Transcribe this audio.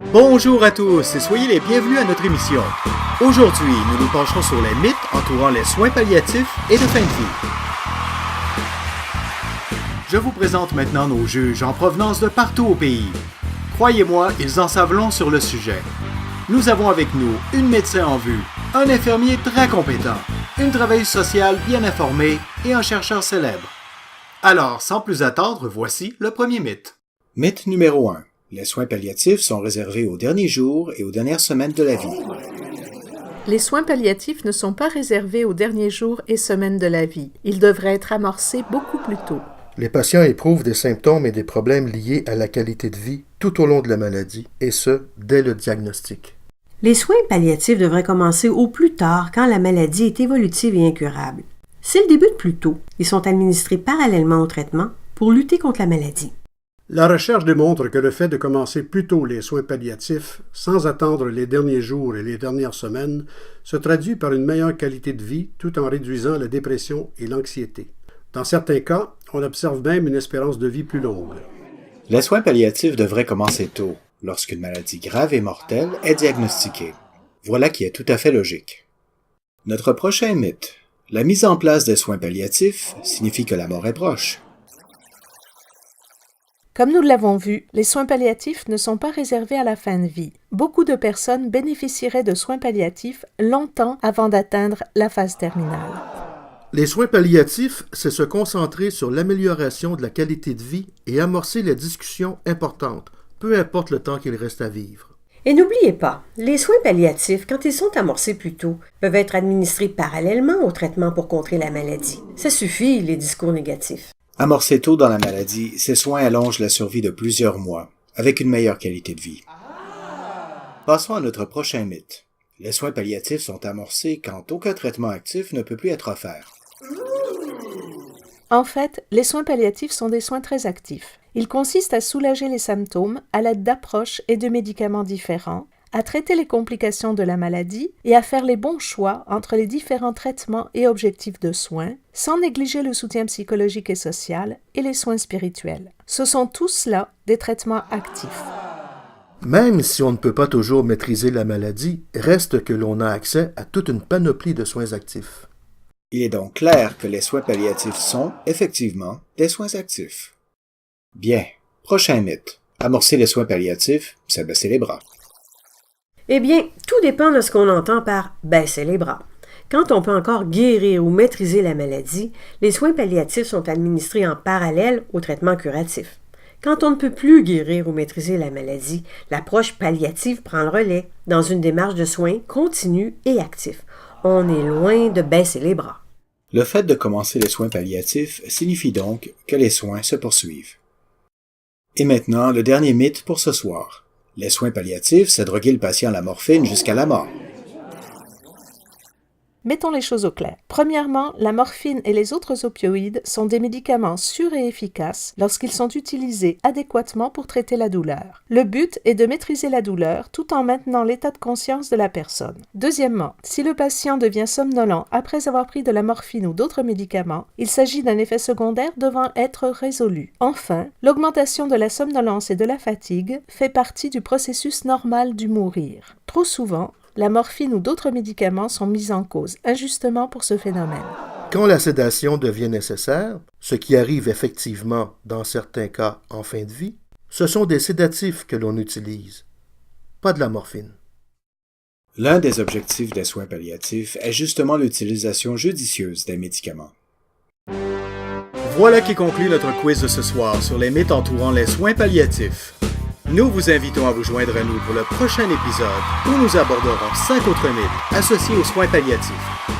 Bonjour à tous et soyez les bienvenus à notre émission. Aujourd'hui, nous nous pencherons sur les mythes entourant les soins palliatifs et de fin de vie. Je vous présente maintenant nos juges en provenance de partout au pays. Croyez-moi, ils en savent long sur le sujet. Nous avons avec nous une médecin en vue, un infirmier très compétent, une travailleuse sociale bien informée et un chercheur célèbre. Alors, sans plus attendre, voici le premier mythe. Mythe numéro 1. Les soins palliatifs sont réservés aux derniers jours et aux dernières semaines de la vie. Les soins palliatifs ne sont pas réservés aux derniers jours et semaines de la vie. Ils devraient être amorcés beaucoup plus tôt. Les patients éprouvent des symptômes et des problèmes liés à la qualité de vie tout au long de la maladie, et ce, dès le diagnostic. Les soins palliatifs devraient commencer au plus tard quand la maladie est évolutive et incurable. S'ils débutent plus tôt, ils sont administrés parallèlement au traitement pour lutter contre la maladie. La recherche démontre que le fait de commencer plus tôt les soins palliatifs, sans attendre les derniers jours et les dernières semaines, se traduit par une meilleure qualité de vie tout en réduisant la dépression et l'anxiété. Dans certains cas, on observe même une espérance de vie plus longue. Les soins palliatifs devraient commencer tôt, lorsqu'une maladie grave et mortelle est diagnostiquée. Voilà qui est tout à fait logique. Notre prochain mythe. La mise en place des soins palliatifs signifie que la mort est proche. Comme nous l'avons vu, les soins palliatifs ne sont pas réservés à la fin de vie. Beaucoup de personnes bénéficieraient de soins palliatifs longtemps avant d'atteindre la phase terminale. Les soins palliatifs, c'est se concentrer sur l'amélioration de la qualité de vie et amorcer les discussions importantes, peu importe le temps qu'il reste à vivre. Et n'oubliez pas, les soins palliatifs, quand ils sont amorcés plus tôt, peuvent être administrés parallèlement au traitement pour contrer la maladie. Ça suffit, les discours négatifs. Amorcés tôt dans la maladie, ces soins allongent la survie de plusieurs mois, avec une meilleure qualité de vie. Passons à notre prochain mythe. Les soins palliatifs sont amorcés quand aucun traitement actif ne peut plus être offert. En fait, les soins palliatifs sont des soins très actifs. Ils consistent à soulager les symptômes à l'aide d'approches et de médicaments différents, à traiter les complications de la maladie et à faire les bons choix entre les différents traitements et objectifs de soins, sans négliger le soutien psychologique et social et les soins spirituels. Ce sont tous là des traitements actifs. Même si on ne peut pas toujours maîtriser la maladie, reste que l'on a accès à toute une panoplie de soins actifs. Il est donc clair que les soins palliatifs sont, effectivement, des soins actifs. Bien, prochain mythe. Amorcer les soins palliatifs, c'est baisser les bras. Eh bien, tout dépend de ce qu'on entend par « baisser les bras ». Quand on peut encore guérir ou maîtriser la maladie, les soins palliatifs sont administrés en parallèle au traitement curatif. Quand on ne peut plus guérir ou maîtriser la maladie, l'approche palliative prend le relais dans une démarche de soins continu et actif. On est loin de baisser les bras. Le fait de commencer les soins palliatifs signifie donc que les soins se poursuivent. Et maintenant, le dernier mythe pour ce soir. Les soins palliatifs, c'est droguer le patient à la morphine jusqu'à la mort. Mettons les choses au clair. Premièrement, la morphine et les autres opioïdes sont des médicaments sûrs et efficaces lorsqu'ils sont utilisés adéquatement pour traiter la douleur. Le but est de maîtriser la douleur tout en maintenant l'état de conscience de la personne. Deuxièmement, si le patient devient somnolent après avoir pris de la morphine ou d'autres médicaments, il s'agit d'un effet secondaire devant être résolu. Enfin, l'augmentation de la somnolence et de la fatigue fait partie du processus normal du mourir. Trop souvent, la morphine ou d'autres médicaments sont mis en cause injustement pour ce phénomène. Quand la sédation devient nécessaire, ce qui arrive effectivement dans certains cas en fin de vie, ce sont des sédatifs que l'on utilise, pas de la morphine. L'un des objectifs des soins palliatifs est justement l'utilisation judicieuse des médicaments. Voilà qui conclut notre quiz de ce soir sur les mythes entourant les soins palliatifs. Nous vous invitons à vous joindre à nous pour le prochain épisode où nous aborderons 5 autres mythes associés aux soins palliatifs.